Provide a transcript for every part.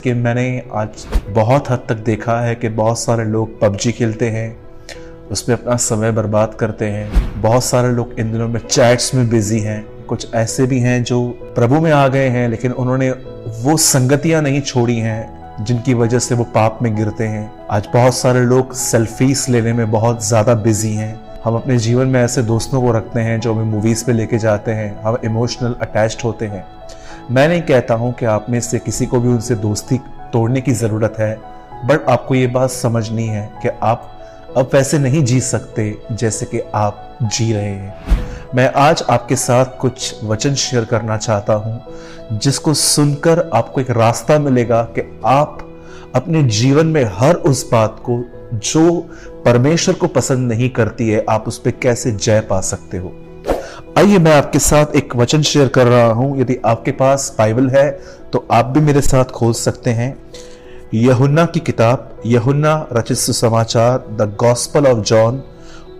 कि मैंने आज बहुत हद तक देखा है कि बहुत सारे लोग पबजी खेलते हैं, उसमें अपना समय बर्बाद करते हैं। बहुत सारे लोग इन दिनों में चैट्स में बिजी हैं। कुछ ऐसे भी हैं जो प्रभु में आ गए हैं, लेकिन उन्होंने वो संगतियां नहीं छोड़ी हैं जिनकी वजह से वो पाप में गिरते हैं। आज बहुत सारे लोग सेल्फीज लेने में बहुत ज़्यादा बिजी हैं। हम अपने जीवन में ऐसे दोस्तों को रखते हैं जो हमें मूवीज़ पे लेके जाते हैं, हम इमोशनल अटैच्ड होते हैं। मैं नहीं कहता हूं कि आप में से किसी को भी उनसे दोस्ती तोड़ने की ज़रूरत है, बट आपको ये बात समझनी है कि आप अब वैसे नहीं जी सकते जैसे कि आप जी रहे हैं। मैं आज आपके साथ कुछ वचन शेयर करना चाहता हूं जिसको सुनकर आपको एक रास्ता मिलेगा कि आप अपने जीवन में हर उस बात को जो परमेश्वर को पसंद नहीं करती है, आप उस पर कैसे जय पा सकते हो। आइए मैं आपके साथ एक वचन शेयर कर रहा हूं। यदि आपके पास बाइबल है तो आप भी मेरे साथ खोल सकते हैं। यूहन्ना की किताब, यूहन्ना रचित सुसमाचार, द गॉस्पल ऑफ जॉन,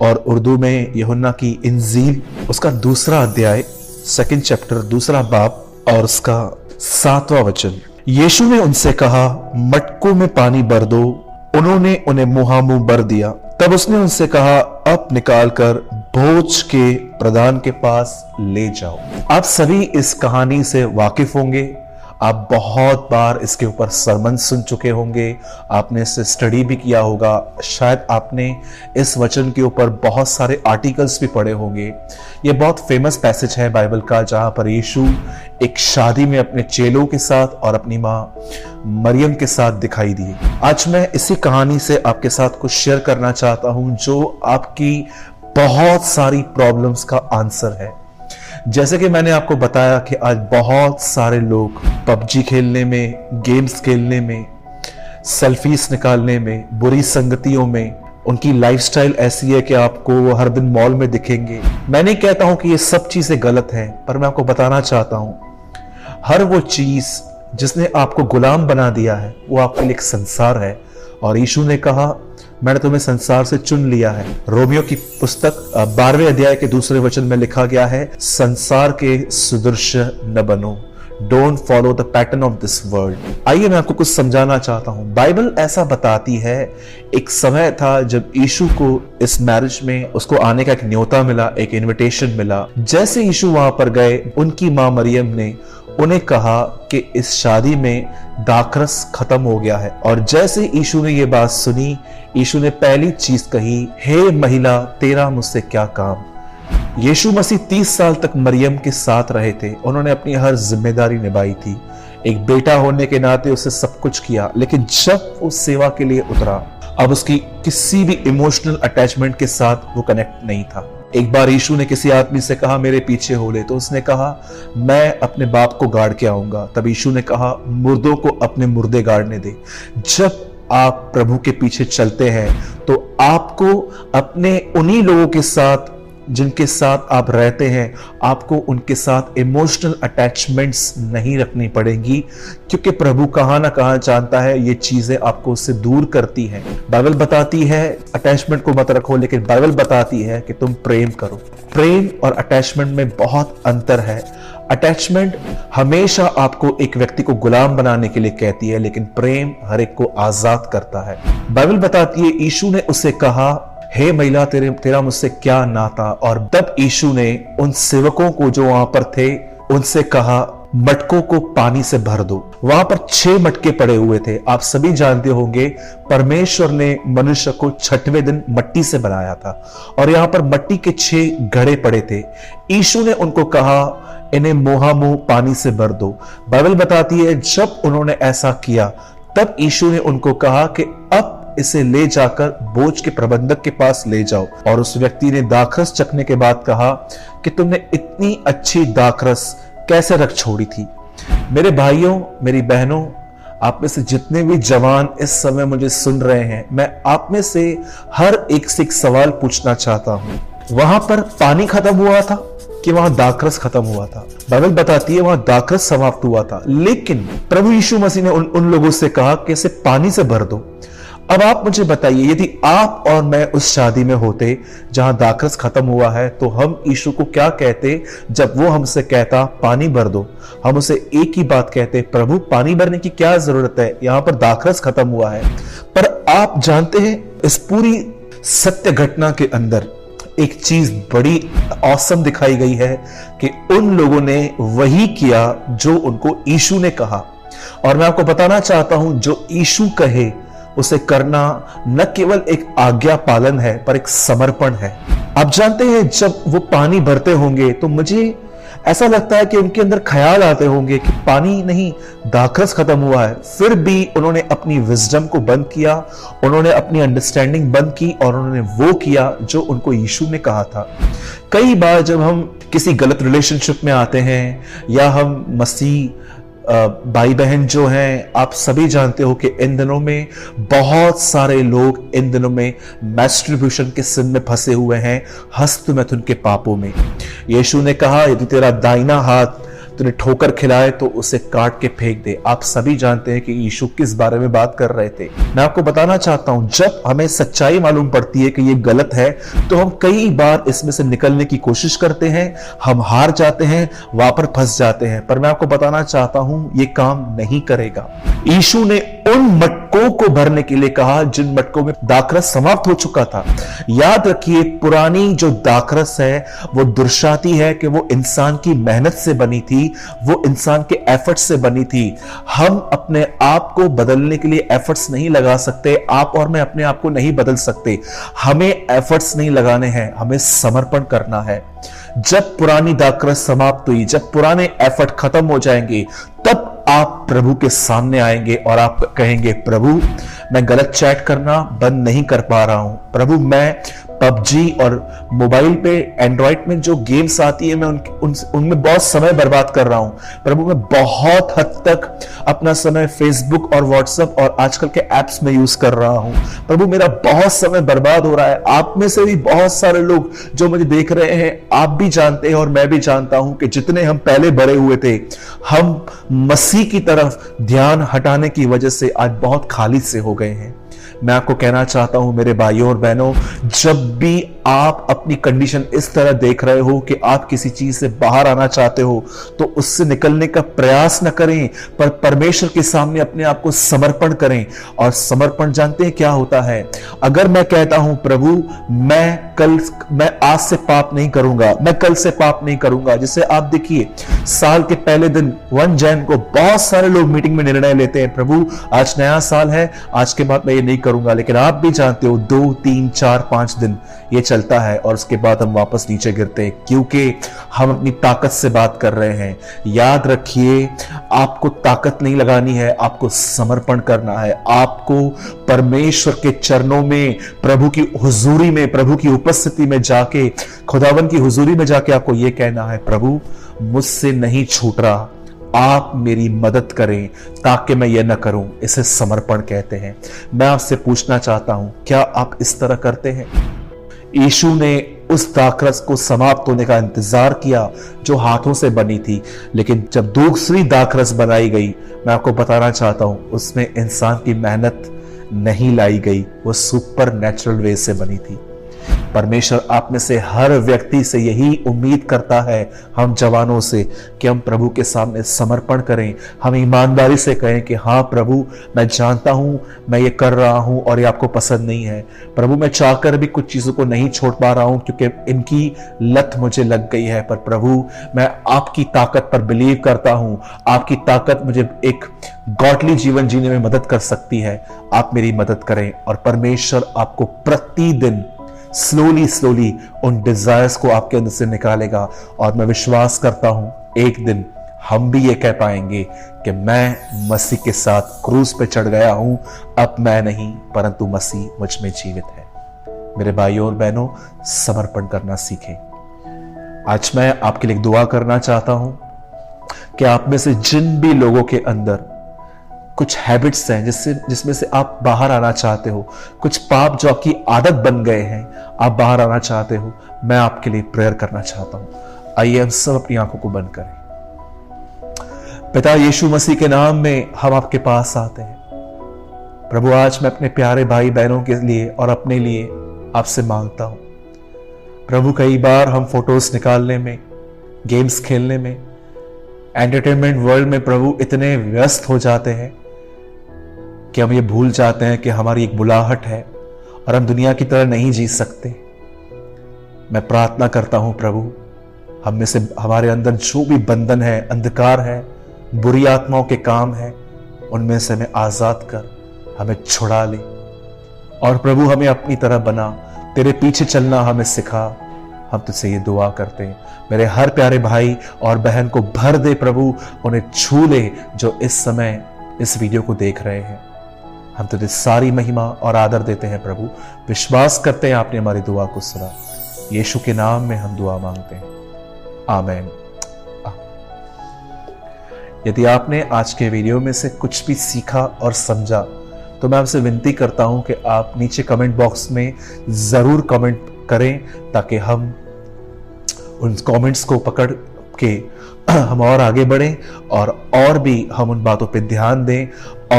और उर्दू में यूहन्ना की इंजील, उसका दूसरा अध्याय, सेकंड चैप्टर, दूसरा बाब और उसका 7वां वचन। यीशु ने उनसे कहा, मटकों में पानी भर दो। उन्होंने उन्हें मुहामुंह भर दिया। तब उसने उनसे कहा, अब निकालकर भोज के प्रधान के पास ले जाओ। आप सभी इस कहानी से वाकिफ होंगे। आप बहुत बार इसके ऊपर सरमन सुन चुके होंगे, आपने इसे स्टडी भी किया होगा। शायद आपने इस वचन के ऊपर बहुत सारे आर्टिकल्स भी पढ़े होंगे। ये बहुत फेमस पैसेज है बाइबल का, जहां पर यीशु एक शादी में अपने चेलों के साथ और अपनी मां मरियम के साथ दिखाई दिए। आज मैं इसी कहानी से आपके साथ कुछ शेयर करना चाहता हूं जो आपकी बहुत सारी प्रॉब्लम्स का आंसर है। जैसे कि मैंने आपको बताया कि आज बहुत सारे लोग पबजी खेलने में, गेम्स खेलने में, सेल्फीज निकालने में, बुरी संगतियों में, उनकी लाइफस्टाइल ऐसी है कि आपको वो हर दिन मॉल में दिखेंगे। मैं नहीं कहता हूं कि ये सब चीजें गलत हैं, पर मैं आपको बताना चाहता हूं हर वो चीज जिसने आपको गुलाम बना दिया है वो आपके लिए एक संसार है। और यीशु ने कहा, मैंने तुम्हें संसार से चुन लिया है। रोमियो की पुस्तक 12वें अध्याय के दूसरे वचन में लिखा गया है, संसार के सदृश न बनो, don't follow the pattern of this world. आइए मैं आपको कुछ समझाना चाहता हूं। बाइबल ऐसा बताती है, एक समय था जब यीशु को इस मैरिज में उसको आने का एक न्योता मिला, एक इनविटेशन मिला। जैसे यीशु वहां पर गए, उनकी मां मरियम ने उन्हें कहा कि इस शादी में दाखरस खत्म हो गया है। और जैसे यीशु ने ये बात सुनी, यीशु ने पहली चीज कही, हे महिला, तेरा मुझसे क्या काम। यीशु मसीह 30 साल तक मरियम के साथ रहे थे। उन्होंने अपनी हर जिम्मेदारी निभाई थी। एक बेटा होने के नाते उसे सब कुछ किया, लेकिन जब वो सेवा के लिए उतरा, अब उसकी किसी भी इमोशनल अटैचमेंट के साथ वो कनेक्ट नहीं था। एक बार यीशु ने किसी आदमी से कहा, मेरे पीछे हो ले, तो उसने कहा, मैं अपने बाप को गाड़ के आऊंगा। तब यीशु ने कहा, मुर्दों को अपने मुर्दे गाड़ने दे। जब आप प्रभु के पीछे चलते हैं तो आपको अपने उन्हीं लोगों के साथ जिनके साथ आप रहते हैं, आपको उनके साथ इमोशनल अटैचमेंट्स नहीं रखनी पड़ेंगी, क्योंकि प्रभु कहां ना कहां जानता है ये चीजें आपको उससे दूर करती हैं। बाइबल बताती है अटैचमेंट को मत रखो, लेकिन बाइबल बताती है कि तुम प्रेम करो। प्रेम और अटैचमेंट में बहुत अंतर है। अटैचमेंट हमेशा आपको एक व्यक्ति को गुलाम बनाने के लिए कहती है, लेकिन प्रेम हर एक को आजाद करता है। बाइबल बताती है, यीशु ने उससे कहा, हे महिला, तेरा मुझसे क्या नाता। और तब यीशु ने उन सेवकों को जो वहां पर थे उनसे कहा, मटकों को पानी से भर दो। वहां पर 6 मटके पड़े हुए थे। आप सभी जानते होंगे, परमेश्वर ने मनुष्य को 6वें दिन मट्टी से बनाया था और यहां पर मट्टी के 6 घड़े पड़े थे। यीशु ने उनको कहा, इन्हें मुहामुंह पानी से भर दो। बाइबल बताती है, जब उन्होंने ऐसा किया तब यीशु ने उनको कहा कि अब इसे ले जाकर बोझ के प्रबंधक के पास ले जाओ। और उस व्यक्ति ने दाखरस चखने के बाद कहा कि तुमने इतनी अच्छी दाखरस कैसे रख छोड़ी थी। मेरे भाइयों, मेरी बहनों, आप में से जितने भी जवान इस समय मुझे सुन रहे हैं, मैं आप में से हर एक से एक सवाल पूछना चाहता हूं। वहां पर पानी खत्म हुआ था कि वहां दाखरस खत्म हुआ था? बाइबल बताती है वहां दाखरस समाप्त हुआ था, लेकिन प्रभु यीशु मसीह ने उन लोगों से कहा कि इसे पानी से भर दो। अब आप मुझे बताइए, यदि आप और मैं उस शादी में होते जहां दाखरस खत्म हुआ है, तो हम यीशु को क्या कहते जब वो हमसे कहता पानी भर दो? हम उसे एक ही बात कहते, प्रभु पानी भरने की क्या जरूरत है, यहां पर दाखरस खत्म हुआ है। पर आप जानते हैं, इस पूरी सत्य घटना के अंदर एक चीज बड़ी औसम दिखाई गई है कि उन लोगों ने वही किया जो उनको यीशु ने कहा। और मैं आपको बताना चाहता हूं, जो यीशु कहे उसे करना न केवल एक आज्ञा पालन है, पर एक समर्पण है। आप जानते हैं, जब वो पानी भरते होंगे तो मुझे ऐसा लगता है कि उनके अंदर ख्याल आते होंगे कि पानी नहीं, दाखरस खत्म हुआ है। फिर भी उन्होंने अपनी विजडम को बंद किया, उन्होंने अपनी अंडरस्टैंडिंग बंद की और उन्होंने वो किया जो उनको यीशु ने कहा था। कई बार जब हम किसी गलत रिलेशनशिप में आते हैं या हम मसीह भाई बहन जो हैं, आप सभी जानते हो कि इन दिनों में बहुत सारे लोग इन दिनों में मैस्टरब्यूशन के सिन में फंसे हुए हैं, हस्तमैथुन के पापों में। यीशु ने कहा, यदि तेरा दाहिना हाथ तुझे ठोकर खिलाए तो उसे काट के फेंक दे। आप सभी जानते हैं कि यीशु किस बारे में बात कर रहे थे। मैं आपको बताना चाहता हूं, जब हमें सच्चाई मालूम पड़ती है कि ये गलत है, तो हम कई बार इसमें से निकलने की कोशिश करते हैं, हम हार जाते हैं, वापस फंस जाते हैं। पर मैं आपको बताना चाहता हूं, ये काम नहीं करेगा। यीशु ने उन मटकों को भरने के लिए कहा जिन मटकों में दाखरस समाप्त हो चुका था। याद रखिए, पुरानी जो दाखरस है वो दर्शाती है कि वो इंसान की मेहनत से बनी थी, वो इंसान के एफर्ट्स से बनी थी। हम अपने आप को बदलने के लिए एफर्ट्स नहीं लगा सकते। आप और मैं अपने आप को नहीं बदल सकते। हमें एफर्ट्स नहीं लगाने हैं, हमें समर्पण करना है। जब पुरानी दाखरस समाप्त हुई, जब पुराने एफर्ट खत्म हो जाएंगे, तब आप प्रभु के सामने आएंगे और आप कहेंगे, प्रभु मैं गलत चैट करना बंद नहीं कर पा रहा हूं। प्रभु मैं पबजी और मोबाइल पे एंड्रॉइड में जो गेम्स आती है, मैं उनमें बहुत समय बर्बाद कर रहा हूं। प्रभु मैं बहुत हद तक अपना समय फेसबुक और व्हाट्सएप और आजकल के एप्स में यूज कर रहा हूं। प्रभु मेरा बहुत समय बर्बाद हो रहा है। आप में से भी बहुत सारे लोग जो मुझे देख रहे हैं, आप भी जानते हैं और मैं भी जानता हूं कि जितने हम पहले बढ़े हुए थे, हम मसीह की तरफ ध्यान हटाने की वजह से आज बहुत खाली से हो गए हैं। मैं आपको कहना चाहता हूं मेरे भाइयों और बहनों, जब भी आप अपनी कंडीशन इस तरह देख रहे हो कि आप किसी चीज से बाहर आना चाहते हो, तो उससे निकलने का प्रयास न करें, पर परमेश्वर के सामने अपने आप को समर्पण करें। और समर्पण जानते हैं क्या होता है? अगर मैं कहता हूं, प्रभु मैं आज से पाप नहीं करूंगा, मैं कल से पाप नहीं करूंगा। जैसे आप देखिए, साल के पहले दिन 1 जनवरी को बहुत सारे लोग मीटिंग में निर्णय लेते हैं, प्रभु आज नया साल है, आज के बाद मैं ये नहीं करूंगा। लेकिन आप भी जानते हो 2, 3, 4, 5 दिन ये चलता है और उसके बाद हम वापस नीचे गिरते हैं, क्योंकि हम अपनी ताकत से बात कर रहे हैं। याद रखिए, आपको ताकत नहीं लगानी है, आपको समर्पण करना है। आपको परमेश्वर के चरणों में, प्रभु की हुजूरी में, प्रभु की उपस्थिति में जाके, खुदावन की हुजूरी में जाके आपको यह कहना है, प्रभु मुझसे नहीं छूट रहा, आप मेरी मदद करें ताकि मैं यह न करूं। इसे समर्पण कहते हैं। मैं आपसे पूछना चाहता हूं, क्या आप इस तरह करते हैं? यीशु ने उस दाखरस को समाप्त होने का इंतजार किया जो हाथों से बनी थी, लेकिन जब दूसरी दाखरस बनाई गई, मैं आपको बताना चाहता हूं, उसमें इंसान की मेहनत नहीं लाई गई, वो सुपर नेचुरल वे से बनी थी। परमेश्वर आप में से हर व्यक्ति से यही उम्मीद करता है, हम जवानों से, कि हम प्रभु के सामने समर्पण करें। हम ईमानदारी से कहें कि हाँ प्रभु, मैं जानता हूं मैं ये कर रहा हूं और ये आपको पसंद नहीं है। प्रभु मैं चाहकर भी कुछ चीजों को नहीं छोड़ पा रहा हूं क्योंकि इनकी लत मुझे लग गई है, पर प्रभु मैं आपकी ताकत पर बिलीव करता हूं। आपकी ताकत मुझे एक गॉडली जीवन जीने में मदद कर सकती है। आप मेरी मदद करें और परमेश्वर आपको प्रतिदिन स्लोली उन डिजायर्स को आपके अंदर से निकालेगा। और मैं विश्वास करता हूं एक दिन हम भी ये कह पाएंगे कि मैं मसीह के साथ क्रूस पे चढ़ गया हूं, अब मैं नहीं परंतु मसीह मुझ में जीवित है। मेरे भाइयों और बहनों, समर्पण करना सीखें। आज मैं आपके लिए दुआ करना चाहता हूं कि आप में से जिन भी लोगों के अंदर कुछ हैबिट्स हैं जिसमें से आप बाहर आना चाहते हो, कुछ पाप जो आपकी आदत बन गए हैं, आप बाहर आना चाहते हो, मैं आपके लिए प्रेयर करना चाहता हूं। आइए हम सब अपनी आंखों को बंद करें। पिता यीशु मसीह के नाम में हम आपके पास आते हैं। प्रभु आज मैं अपने प्यारे भाई बहनों के लिए और अपने लिए आपसे मांगता हूं। प्रभु कई बार हम फोटोज निकालने में, गेम्स खेलने में, एंटरटेनमेंट वर्ल्ड में प्रभु इतने व्यस्त हो जाते हैं कि हम ये भूल जाते हैं कि हमारी एक बुलाहट है और हम दुनिया की तरह नहीं जी सकते। मैं प्रार्थना करता हूं प्रभु, हम में से हमारे अंदर जो भी बंधन है, अंधकार है, बुरी आत्माओं के काम है, उनमें से हमें आजाद कर, हमें छुड़ा ले और प्रभु हमें अपनी तरह बना, तेरे पीछे चलना हमें सिखा। हम तुझसे ये दुआ करते हैं, मेरे हर प्यारे भाई और बहन को भर दे प्रभु, उन्हें छू ले जो इस समय इस वीडियो को देख रहे हैं। हम तुझे सारी महिमा और आदर देते हैं प्रभु, विश्वास करते हैं आपने हमारी दुआ को सुना। यीशु के नाम में हम दुआ मांगते हैं, आमीन। यदि आपने आज के वीडियो में से कुछ भी सीखा और समझा तो मैं आपसे विनती करता हूं कि आप नीचे कमेंट बॉक्स में जरूर कमेंट करें, ताकि हम उन कमेंट्स को पकड़ के हम और आगे बढ़ें और भी हम उन बातों पे ध्यान दें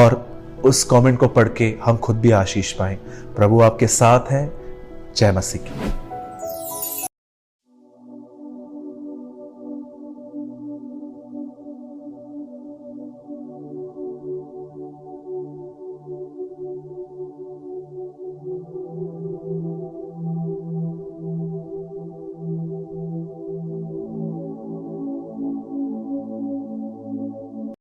और उस कमेंट को पढ़ के हम खुद भी आशीष पाएं। प्रभु आपके साथ है। जय मसीह की।